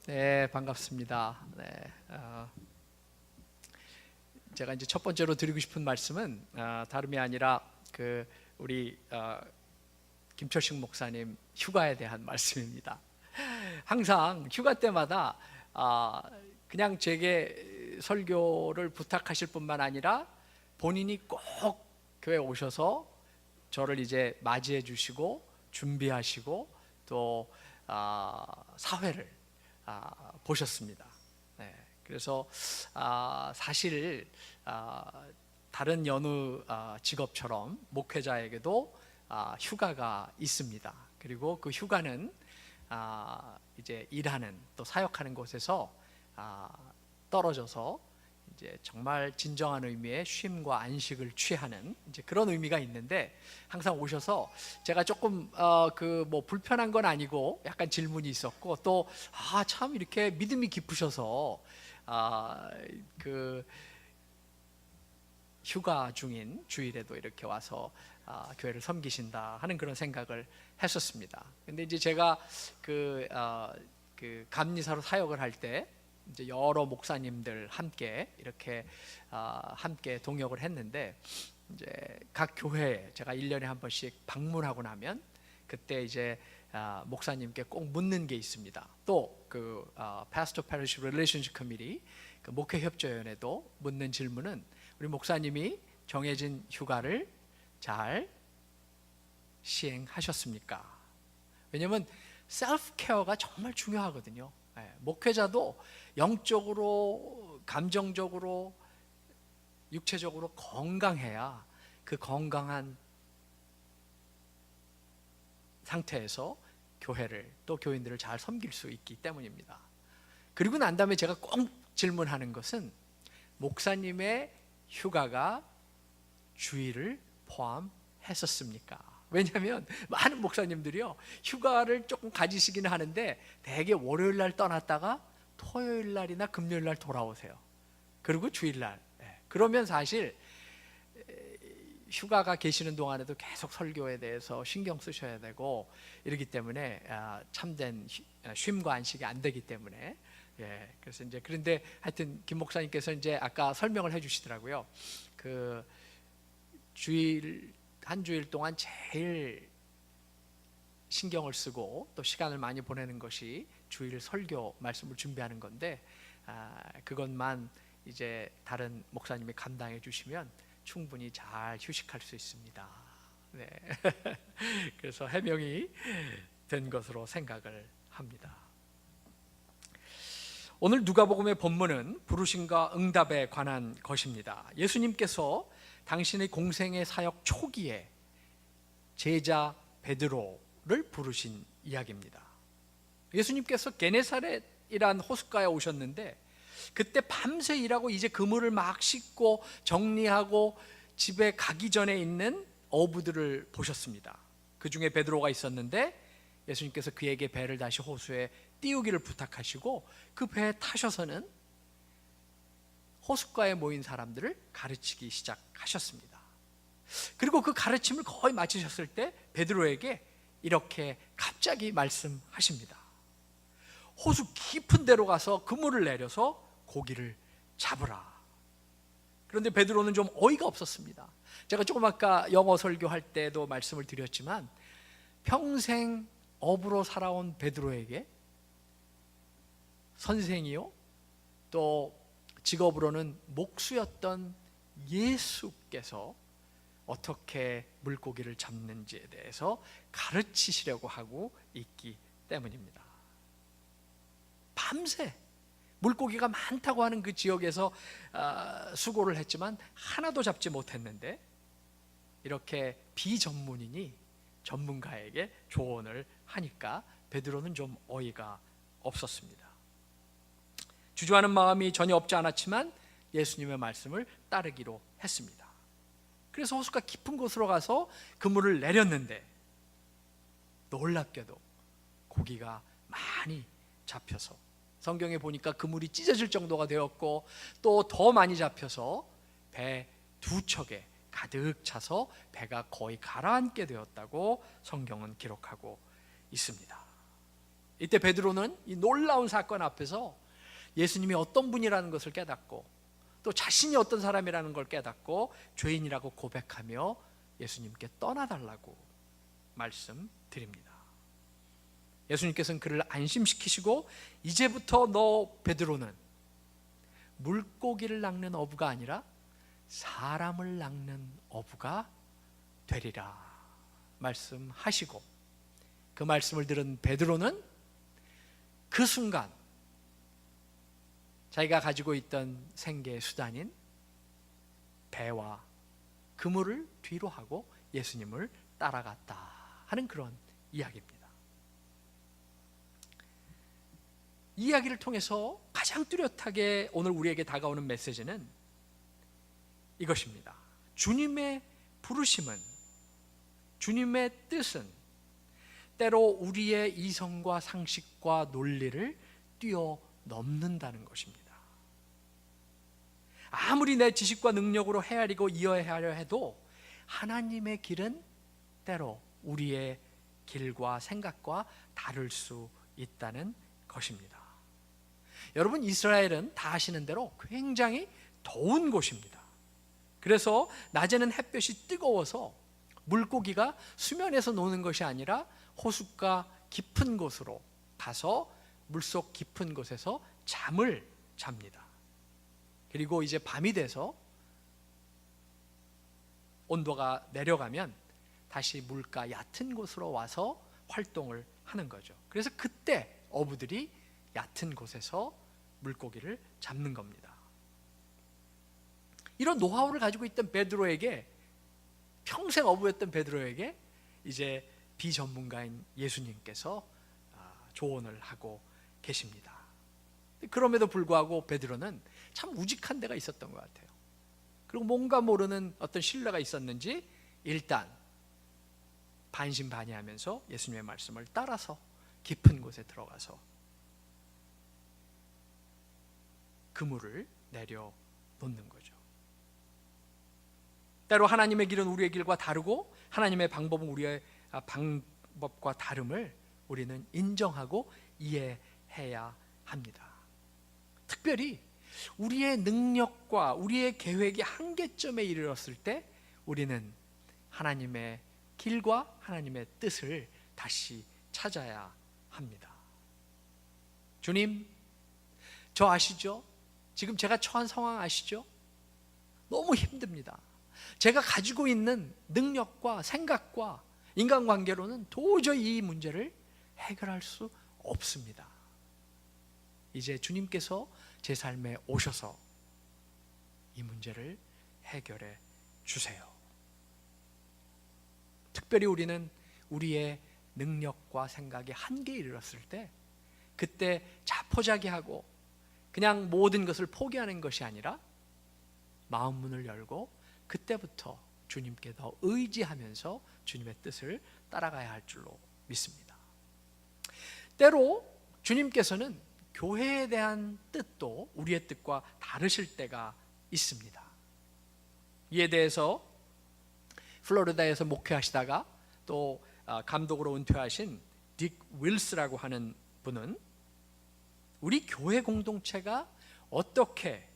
네, 반갑습니다. 네, 제가 이제 첫 번째로 드리고 싶은 말씀은 다름이 아니라 우리 김철식 목사님 휴가에 대한 말씀입니다. 항상 휴가 때마다 그냥 제게 설교를 부탁하실 뿐만 아니라 본인이 꼭 교회 오셔서 저를 이제 맞이해 주시고 준비하시고 또 사회를 보셨습니다. 네, 그래서 사실 다른 여느 직업처럼 목회자에게도 휴가가 있습니다. 그리고 그 휴가는 이제 일하는 또 사역하는 곳에서 떨어져서 이제 정말 진정한 의미의 쉼과 안식을 취하는 이제 그런 의미가 있는데, 항상 오셔서 제가 조금 뭐 불편한 건 아니고 약간 질문이 있었고, 또 참 이렇게 믿음이 깊으셔서 휴가 중인 주일에도 이렇게 와서 교회를 섬기신다 하는 그런 생각을 했었습니다. 근데 이제 제가 감리사로 사역을 할 때 이제 여러 목사님들 함께 이렇게 함께 동역을 했는데, 이제 각 교회에 제가 1년에 한 번씩 방문하고 나면 그때 이제 목사님께 꼭 묻는 게 있습니다. 또 Pastor Parish Relationship Committee 목회협조위원회도 묻는 질문은, 우리 목사님이 정해진 휴가를 잘 시행하셨습니까? 왜냐하면 셀프 케어가 정말 중요하거든요. 목회자도 영적으로, 감정적으로, 육체적으로 건강해야 그 건강한 상태에서 교회를 또 교인들을 잘 섬길 수 있기 때문입니다. 그리고 난 다음에 제가 꼭 질문하는 것은, 목사님의 휴가가 주일을 포함했었습니까? 왜냐하면 많은 목사님들이요, 휴가를 조금 가지시기는 하는데 대개 월요일 날 떠났다가 토요일 날이나 금요일 날 돌아오세요. 그리고 주일 날. 그러면 사실 휴가가 계시는 동안에도 계속 설교에 대해서 신경 쓰셔야 되고 이러기 때문에 참된 쉼과 안식이 안 되기 때문에, 그래서 이제 그런데 하여튼 김 목사님께서 이제 아까 설명을 해주시더라고요. 한 주일 동안 제일 신경을 쓰고 또 시간을 많이 보내는 것이 주일 설교 말씀을 준비하는 건데, 그것만 이제 다른 목사님이 감당해 주시면 충분히 잘 휴식할 수 있습니다. 네. 그래서 해명이 된 것으로 생각을 합니다. 오늘 누가복음의 본문은 부르심과 응답에 관한 것입니다. 예수님께서 당신의 공생의 사역 초기에 제자 베드로를 부르신 이야기입니다. 예수님께서 게네사렛이란 호숫가에 오셨는데, 그때 밤새 일하고 이제 그물을 막 씻고 정리하고 집에 가기 전에 있는 어부들을 보셨습니다. 그 중에 베드로가 있었는데 예수님께서 그에게 배를 다시 호수에 띄우기를 부탁하시고 그 배에 타셔서는 호숫가에 모인 사람들을 가르치기 시작하셨습니다. 그리고 그 가르침을 거의 마치셨을 때 베드로에게 이렇게 갑자기 말씀하십니다. 호수 깊은 데로 가서 그물을 내려서 고기를 잡으라. 그런데 베드로는 좀 어이가 없었습니다. 제가 조금 아까 영어 설교할 때도 말씀을 드렸지만, 평생 어부로 살아온 베드로에게 선생이요 또 직업으로는 목수였던 예수께서 어떻게 물고기를 잡는지에 대해서 가르치시려고 하고 있기 때문입니다. 밤새 물고기가 많다고 하는 그 지역에서 수고를 했지만 하나도 잡지 못했는데, 이렇게 비전문인이 전문가에게 조언을 하니까 베드로는 좀 어이가 없었습니다. 주저하는 마음이 전혀 없지 않았지만 예수님의 말씀을 따르기로 했습니다. 그래서 호수가 깊은 곳으로 가서 그물을 내렸는데 놀랍게도 고기가 많이 잡혀서, 성경에 보니까 그물이 찢어질 정도가 되었고 또 더 많이 잡혀서 배 두 척에 가득 차서 배가 거의 가라앉게 되었다고 성경은 기록하고 있습니다. 이때 베드로는 이 놀라운 사건 앞에서 예수님이 어떤 분이라는 것을 깨닫고 또 자신이 어떤 사람이라는 걸 깨닫고 죄인이라고 고백하며 예수님께 떠나달라고 말씀드립니다. 예수님께서는 그를 안심시키시고 이제부터 너 베드로는 물고기를 낚는 어부가 아니라 사람을 낚는 어부가 되리라 말씀하시고, 그 말씀을 들은 베드로는 그 순간 자기가 가지고 있던 생계 수단인 배와 그물을 뒤로 하고 예수님을 따라갔다 하는 그런 이야기입니다. 이 이야기를 통해서 가장 뚜렷하게 오늘 우리에게 다가오는 메시지는 이것입니다. 주님의 부르심은, 주님의 뜻은 때로 우리의 이성과 상식과 논리를 뛰어넘는다는 것입니다. 아무리 내 지식과 능력으로 헤아리고 이해하려 해도 하나님의 길은 때로 우리의 길과 생각과 다를 수 있다는 것입니다. 여러분, 이스라엘은 다 아시는 대로 굉장히 더운 곳입니다. 그래서 낮에는 햇볕이 뜨거워서 물고기가 수면에서 노는 것이 아니라 호숫가 깊은 곳으로 가서 물속 깊은 곳에서 잠을 잡니다. 그리고 이제 밤이 돼서 온도가 내려가면 다시 물가 얕은 곳으로 와서 활동을 하는 거죠. 그래서 그때 어부들이 얕은 곳에서 물고기를 잡는 겁니다. 이런 노하우를 가지고 있던 베드로에게, 평생 어부였던 베드로에게 이제 비전문가인 예수님께서 조언을 하고 계십니다. 그럼에도 불구하고 베드로는 참 우직한 데가 있었던 것 같아요. 그리고 뭔가 모르는 어떤 신뢰가 있었는지 일단 반신반의하면서 예수님의 말씀을 따라서 깊은 곳에 들어가서 그물을 내려놓는 거죠. 때로 하나님의 길은 우리의 길과 다르고 하나님의 방법은 우리의 방법과 다름을 우리는 인정하고 이해해야 합니다. 특별히 우리의 능력과 우리의 계획이 한계점에 이르렀을 때 우리는 하나님의 길과 하나님의 뜻을 다시 찾아야 합니다. 주님, 저 아시죠? 지금 제가 처한 상황 아시죠? 너무 힘듭니다. 제가 가지고 있는 능력과 생각과 인간관계로는 도저히 이 문제를 해결할 수 없습니다. 이제 주님께서 제 삶에 오셔서 이 문제를 해결해 주세요. 특별히 우리는 우리의 능력과 생각의 한계에 이르렀을 때 그때 자포자기하고 그냥 모든 것을 포기하는 것이 아니라 마음 문을 열고 그때부터 주님께 더 의지하면서 주님의 뜻을 따라가야 할 줄로 믿습니다. 때로 주님께서는 교회에 대한 뜻도 우리의 뜻과 다르실 때가 있습니다. 이에 대해서 플로리다에서 목회하시다가 또 감독으로 은퇴하신 딕 윌스라고 하는 분은 우리 교회 공동체가 어떻게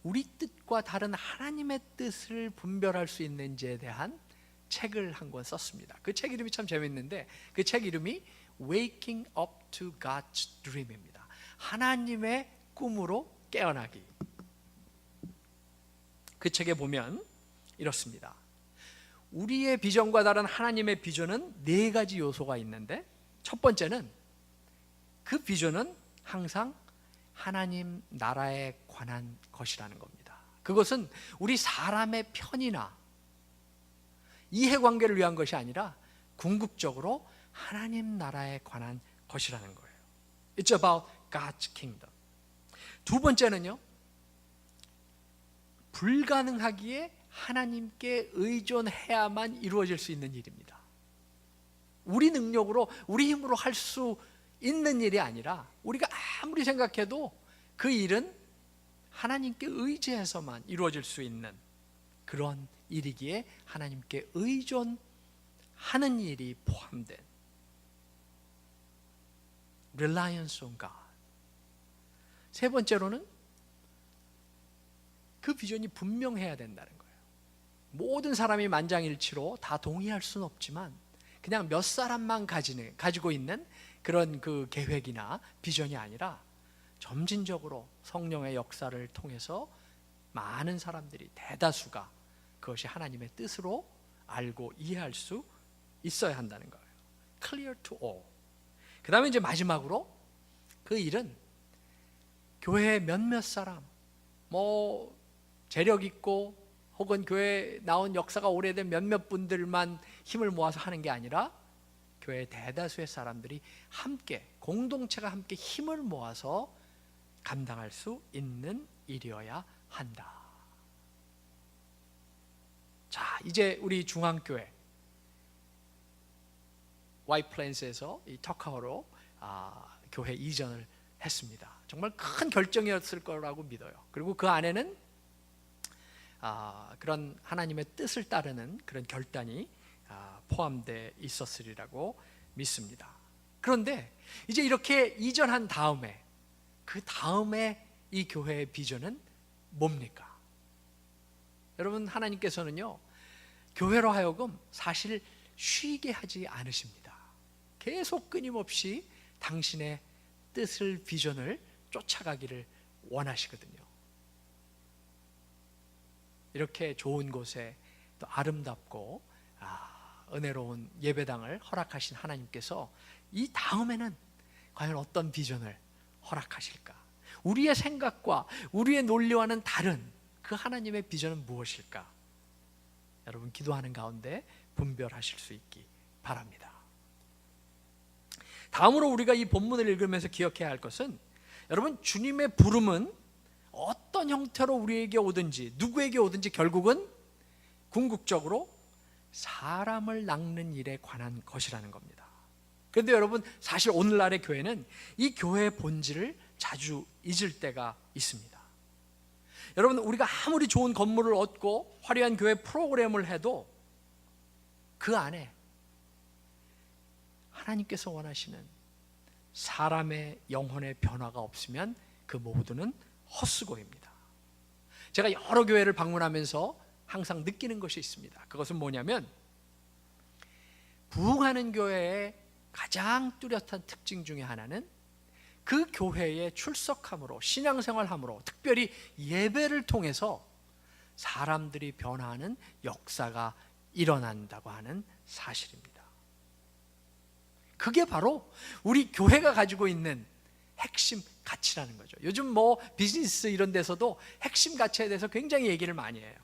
우리 뜻과 다른 하나님의 뜻을 분별할 수 있는지에 대한 책을 한 권 썼습니다. 그 책 이름이 참 재밌는데 그 책 이름이 Waking Up to God's Dream입니다. 하나님의 꿈으로 깨어나기. 그 책에 보면 이렇습니다. 우리의 비전과 다른 하나님의 비전은 4가지 요소가 있는데 첫 번째는 그 비전은 항상 하나님 나라에 관한 것이라는 겁니다. 그것은 우리 사람의 편이나 이해관계를 위한 것이 아니라 궁극적으로 하나님 나라에 관한 것이라는 거예요. It's about God's kingdom. 두 번째는요, 불가능하기에 하나님께 의존해야만 이루어질 수 있는 일입니다. 우리 능력으로, 우리 힘으로 할 수 있는 일이 아니라 우리가 아무리 생각해도 그 일은 하나님께 의지해서만 이루어질 수 있는 그런 일이기에 하나님께 의존하는 일이 포함된 reliance on God. 세 번째로는 그 비전이 분명해야 된다는 거예요. 모든 사람이 만장일치로 다 동의할 수는 없지만 그냥 몇 사람만 가지고 있는 그런 그 계획이나 비전이 아니라 점진적으로 성령의 역사를 통해서 많은 사람들이, 대다수가 그것이 하나님의 뜻으로 알고 이해할 수 있어야 한다는 거예요. Clear to all. 그 다음에 이제 마지막으로 그 일은 교회의 몇몇 사람, 재력 있고 혹은 교회에 나온 역사가 오래된 몇몇 분들만 힘을 모아서 하는 게 아니라 교회의 대다수의 사람들이 함께, 공동체가 함께 힘을 모아서 감당할 수 있는 일이어야 한다. 자, 이제 우리 중앙교회 와이플랜스에서 이 터카오로 교회 이전을 했습니다. 정말 큰 결정이었을 거라고 믿어요. 그리고 그 안에는 그런 하나님의 뜻을 따르는 그런 결단이 포함되어 있었으리라고 믿습니다. 그런데 이제 이렇게 이전한 다음에, 그 다음에 이 교회의 비전은 뭡니까? 여러분, 하나님께서는요, 교회로 하여금 사실 쉬게 하지 않으십니다. 계속 끊임없이 당신의 뜻을, 비전을 쫓아가기를 원하시거든요. 이렇게 좋은 곳에 또 아름답고 은혜로운 예배당을 허락하신 하나님께서 이 다음에는 과연 어떤 비전을 허락하실까? 우리의 생각과 우리의 논리와는 다른 그 하나님의 비전은 무엇일까? 여러분, 기도하는 가운데 분별하실 수 있기 바랍니다. 다음으로 우리가 이 본문을 읽으면서 기억해야 할 것은, 여러분, 주님의 부름은 어떤 형태로 우리에게 오든지 누구에게 오든지 결국은 궁극적으로 사람을 낚는 일에 관한 것이라는 겁니다. 그런데 여러분, 사실 오늘날의 교회는 이 교회의 본질을 자주 잊을 때가 있습니다. 여러분, 우리가 아무리 좋은 건물을 얻고 화려한 교회 프로그램을 해도 그 안에 하나님께서 원하시는 사람의 영혼의 변화가 없으면 그 모두는 헛수고입니다. 제가 여러 교회를 방문하면서 항상 느끼는 것이 있습니다. 그것은 뭐냐면, 부흥하는 교회의 가장 뚜렷한 특징 중에 하나는 그 교회에 출석함으로, 신앙생활함으로, 특별히 예배를 통해서 사람들이 변화하는 역사가 일어난다고 하는 사실입니다. 그게 바로 우리 교회가 가지고 있는 핵심 가치라는 거죠. 요즘 비즈니스 이런 데서도 핵심 가치에 대해서 굉장히 얘기를 많이 해요.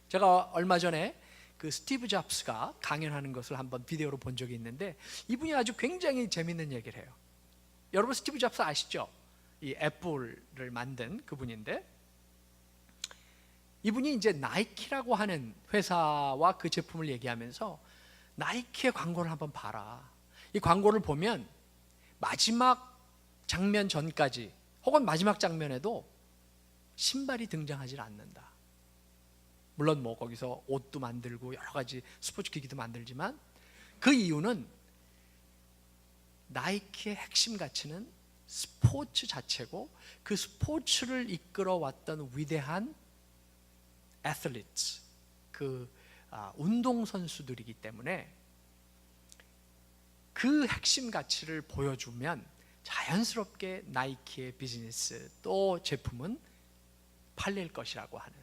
제가 얼마 전에 그 스티브 잡스가 강연하는 것을 한번 비디오로 본 적이 있는데, 이분이 아주 굉장히 재밌는 얘기를 해요. 여러분, 스티브 잡스 아시죠? 이 애플을 만든 그분인데, 이분이 이제 나이키라고 하는 회사와 그 제품을 얘기하면서 나이키의 광고를 한번 봐라. 이 광고를 보면 마지막 장면 전까지 혹은 마지막 장면에도 신발이 등장하지 않는다. 물론 거기서 옷도 만들고 여러 가지 스포츠 기기도 만들지만, 그 이유는 나이키의 핵심 가치는 스포츠 자체고, 그 스포츠를 이끌어왔던 위대한 애슬리트, 운동선수들이기 때문에 그 핵심 가치를 보여주면 자연스럽게 나이키의 비즈니스 또 제품은 팔릴 것이라고 하는,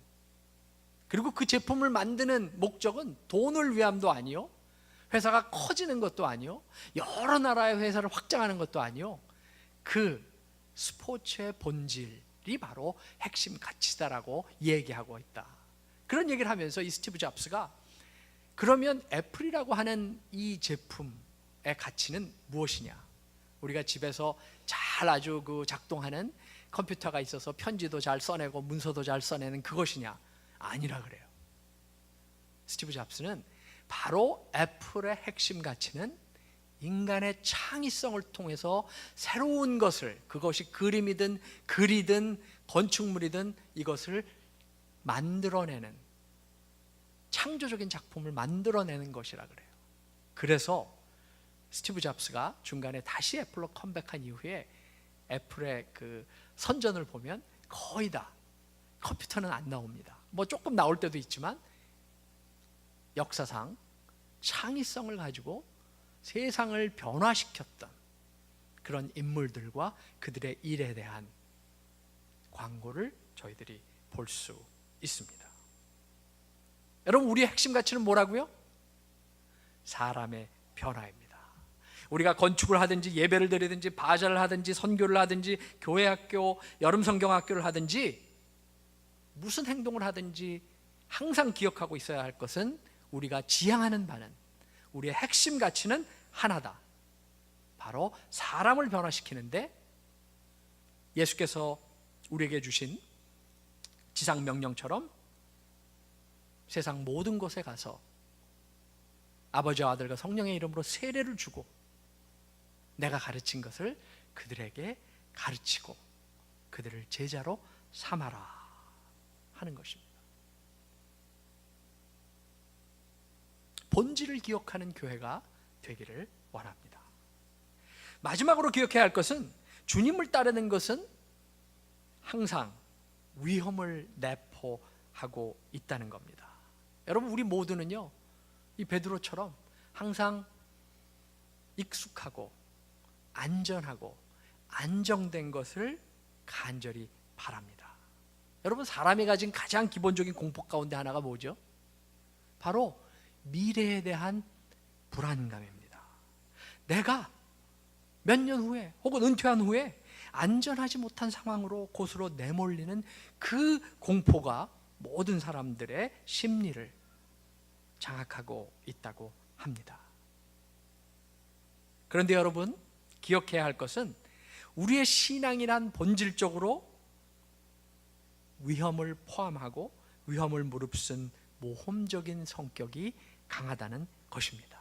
그리고 그 제품을 만드는 목적은 돈을 위함도 아니요, 회사가 커지는 것도 아니요, 여러 나라의 회사를 확장하는 것도 아니요, 그 스포츠의 본질이 바로 핵심 가치다라고 얘기하고 있다. 그런 얘기를 하면서 이 스티브 잡스가, 그러면 애플이라고 하는 이 제품의 가치는 무엇이냐? 우리가 집에서 잘 아주 작동하는 컴퓨터가 있어서 편지도 잘 써내고 문서도 잘 써내는 그것이냐? 아니라 그래요. 스티브 잡스는 바로 애플의 핵심 가치는 인간의 창의성을 통해서 새로운 것을, 그것이 그림이든 글이든 건축물이든 이것을 만들어내는, 창조적인 작품을 만들어내는 것이라 그래요. 그래서 스티브 잡스가 중간에 다시 애플로 컴백한 이후에 애플의 그 선전을 보면 거의 다 컴퓨터는 안 나옵니다. 뭐 조금 나올 때도 있지만 역사상 창의성을 가지고 세상을 변화시켰던 그런 인물들과 그들의 일에 대한 광고를 저희들이 볼 수 있습니다. 여러분, 우리의 핵심 가치는 뭐라고요? 사람의 변화입니다. 우리가 건축을 하든지 예배를 드리든지 바자를 하든지 선교를 하든지 교회 학교, 여름 성경학교를 하든지 무슨 행동을 하든지 항상 기억하고 있어야 할 것은 우리가 지향하는 바는, 우리의 핵심 가치는 하나다. 바로 사람을 변화시키는데 예수께서 우리에게 주신 지상 명령처럼 세상 모든 곳에 가서 아버지와 아들과 성령의 이름으로 세례를 주고 내가 가르친 것을 그들에게 가르치고 그들을 제자로 삼아라 하는 것입니다. 본질을 기억하는 교회가 되기를 원합니다. 마지막으로 기억해야 할 것은 주님을 따르는 것은 항상 위험을 내포하고 있다는 겁니다. 여러분, 우리 모두는요, 이 베드로처럼 항상 익숙하고 안전하고 안정된 것을 간절히 바랍니다. 여러분, 사람이 가진 가장 기본적인 공포 가운데 하나가 뭐죠? 바로 미래에 대한 불안감입니다. 내가 몇 년 후에 혹은 은퇴한 후에 안전하지 못한 상황으로 곳으로 내몰리는 그 공포가 모든 사람들의 심리를 장악하고 있다고 합니다. 그런데 여러분, 기억해야 할 것은 우리의 신앙이란 본질적으로 위험을 포함하고 위험을 무릅쓴 모험적인 성격이 강하다는 것입니다.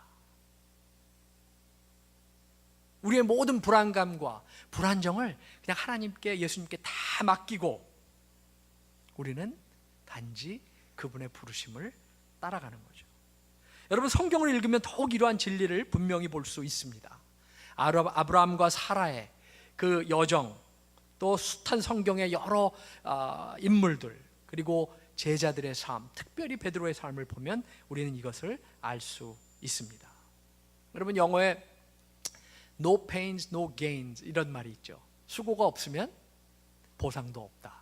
우리의 모든 불안감과 불안정을 그냥 하나님께, 예수님께 다 맡기고 우리는 단지 그분의 부르심을 따라가는 거죠. 여러분, 성경을 읽으면 더욱 이러한 진리를 분명히 볼 수 있습니다. 아브라함과 사라의 그 여정, 또 숱한 성경의 여러 인물들, 그리고 제자들의 삶, 특별히 베드로의 삶을 보면 우리는 이것을 알 수 있습니다. 여러분, 영어에 No pains, no gains 이런 말이 있죠. 수고가 없으면 보상도 없다.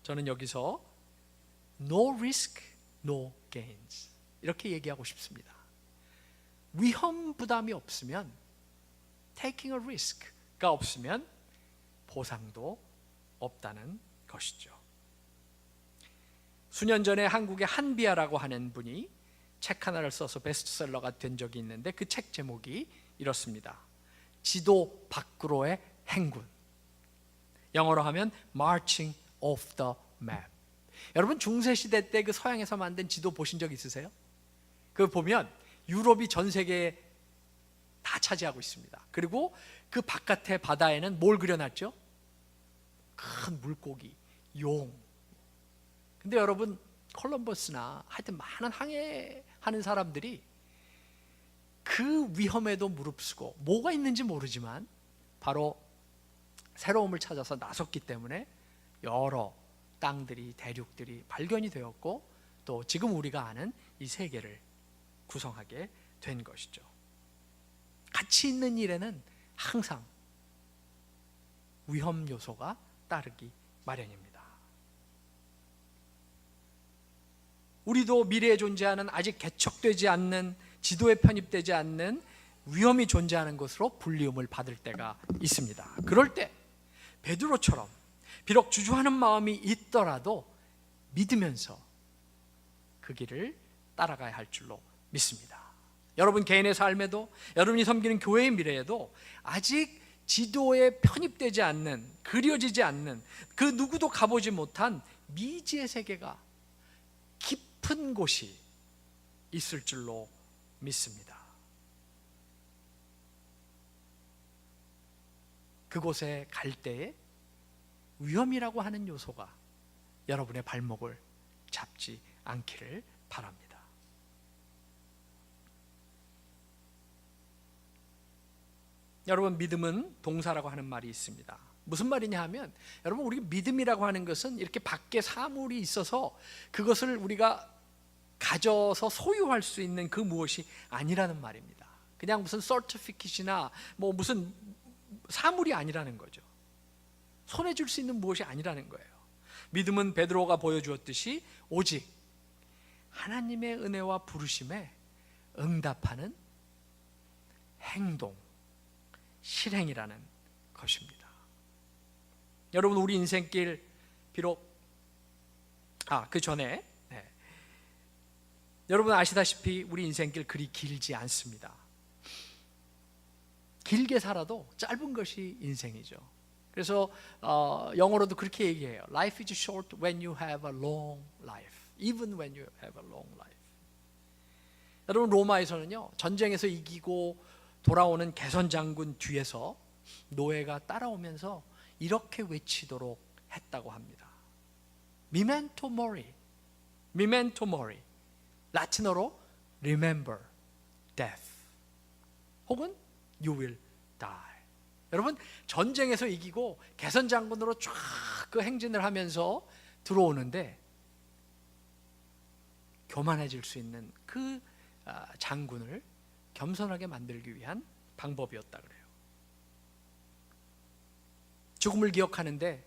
저는 여기서 No risk, no gains 이렇게 얘기하고 싶습니다. 위험 부담이 없으면, taking a risk가 없으면 보상도 없다는 것이죠. 수년 전에 한국의 한비아라고 하는 분이 책 하나를 써서 베스트셀러가 된 적이 있는데 그 책 제목이 이렇습니다. 지도 밖으로의 행군. 영어로 하면 Marching off the map. 여러분, 중세시대 때 그 서양에서 만든 지도 보신 적 있으세요? 그거 보면 유럽이 전 세계에 다 차지하고 있습니다. 그리고 그 바깥의 바다에는 뭘 그려놨죠? 큰 물고기, 용. 근데 여러분, 콜럼버스나 하여튼 많은 항해하는 사람들이 그 위험에도 무릅쓰고 뭐가 있는지 모르지만 바로 새로움을 찾아서 나섰기 때문에 여러 땅들이, 대륙들이 발견이 되었고 또 지금 우리가 아는 이 세계를 구성하게 된 것이죠. 가치 있는 일에는 항상 위험 요소가 따르기 마련입니다. 우리도 미래에 존재하는 아직 개척되지 않는, 지도에 편입되지 않는 위험이 존재하는 것으로 불리움을 받을 때가 있습니다. 그럴 때 베드로처럼 비록 주저하는 마음이 있더라도 믿으면서 그 길을 따라가야 할 줄로 믿습니다. 여러분 개인의 삶에도, 여러분이 섬기는 교회의 미래에도 아직 지도에 편입되지 않는, 그려지지 않는, 그 누구도 가보지 못한 미지의 세계가 깊은 곳이 있을 줄로 믿습니다. 그곳에 갈 때에 위험이라고 하는 요소가 여러분의 발목을 잡지 않기를 바랍니다. 여러분, 믿음은 동사라고 하는 말이 있습니다. 무슨 말이냐 하면, 여러분, 우리 믿음이라고 하는 것은 이렇게 밖에 사물이 있어서 그것을 우리가 가져서 소유할 수 있는 그 무엇이 아니라는 말입니다. 그냥 무슨 서티피킷이나 뭐 무슨 사물이 아니라는 거죠. 손에 줄 수 있는 무엇이 아니라는 거예요. 믿음은 베드로가 보여주었듯이 오직 하나님의 은혜와 부르심에 응답하는 행동, 실행이라는 것입니다. 여러분, 우리 인생길 비록 그 전에 여러분 아시다시피 우리 인생길 그리 길지 않습니다. 길게 살아도 짧은 것이 인생이죠. 그래서 영어로도 그렇게 얘기해요. Life is short when you have a long life. Even when you have a long life. 여러분, 로마에서는요, 전쟁에서 이기고 돌아오는 개선 장군 뒤에서 노예가 따라오면서 이렇게 외치도록 했다고 합니다. Memento mori. Memento mori. 라틴어로 remember death. 혹은 you will die. 여러분, 전쟁에서 이기고 개선 장군으로 쫙 그 행진을 하면서 들어오는데 교만해질 수 있는 그 장군을 겸손하게 만들기 위한 방법이었다 그래요. 죽음을 기억하는데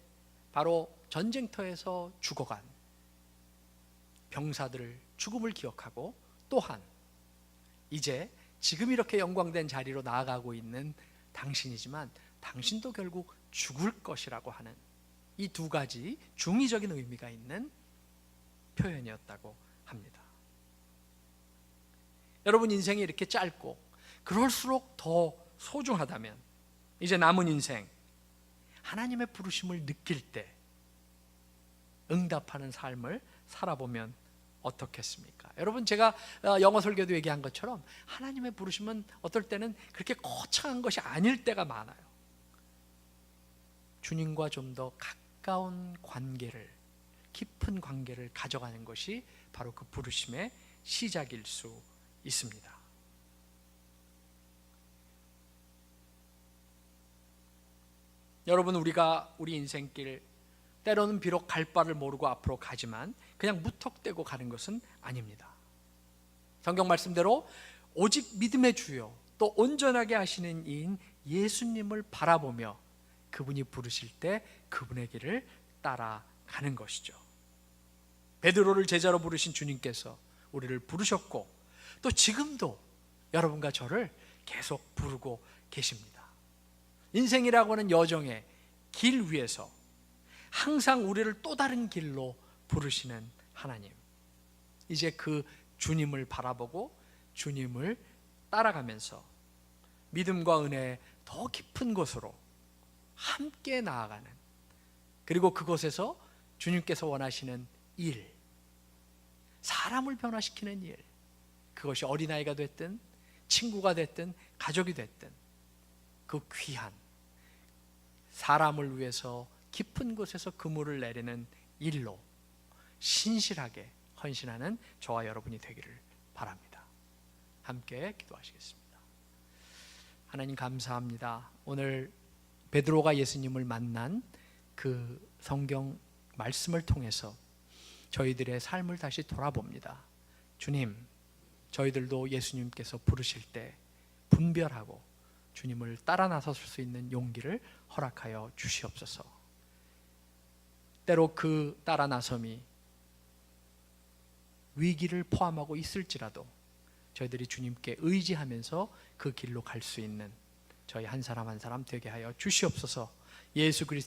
바로 전쟁터에서 죽어간 병사들을 죽음을 기억하고, 또한 이제 지금 이렇게 영광된 자리로 나아가고 있는 당신이지만 당신도 결국 죽을 것이라고 하는 이 두 가지 중의적인 의미가 있는 표현이었다고 합니다. 여러분, 인생이 이렇게 짧고 그럴수록 더 소중하다면 이제 남은 인생 하나님의 부르심을 느낄 때 응답하는 삶을 살아보면 어떻겠습니까? 여러분, 제가 영어 설교도 얘기한 것처럼 하나님의 부르심은 어떨 때는 그렇게 거창한 것이 아닐 때가 많아요. 주님과 좀 더 가까운 관계를, 깊은 관계를 가져가는 것이 바로 그 부르심의 시작일 수 있습니다. 여러분, 우리가 우리 인생길 때로는 비록 갈 바를 모르고 앞으로 가지만 그냥 무턱대고 가는 것은 아닙니다. 성경 말씀대로 오직 믿음의 주요 또 온전하게 하시는 이인 예수님을 바라보며 그분이 부르실 때 그분의 길을 따라가는 것이죠. 베드로를 제자로 부르신 주님께서 우리를 부르셨고, 또 지금도 여러분과 저를 계속 부르고 계십니다. 인생이라고 하는 여정의 길 위에서 항상 우리를 또 다른 길로 부르시는 하나님, 이제 그 주님을 바라보고 주님을 따라가면서 믿음과 은혜의 더 깊은 곳으로 함께 나아가는, 그리고 그곳에서 주님께서 원하시는 일, 사람을 변화시키는 일, 그것이 어린아이가 됐든 친구가 됐든 가족이 됐든 그 귀한 사람을 위해서 깊은 곳에서 그물을 내리는 일로 신실하게 헌신하는 저와 여러분이 되기를 바랍니다. 함께 기도하시겠습니다. 하나님, 감사합니다. 오늘 베드로가 예수님을 만난 그 성경 말씀을 통해서 저희들의 삶을 다시 돌아봅니다. 주님, 저희들도 예수님께서 부르실 때 분별하고 주님을 따라 나설 수 있는 용기를 허락하여 주시옵소서. 때로 그 따라 나섬이 위기를 포함하고 있을지라도 저희들이 주님께 의지하면서 그 길로 갈 수 있는 저희 한 사람 한 사람 되게 하여 주시옵소서. 예수 그리스도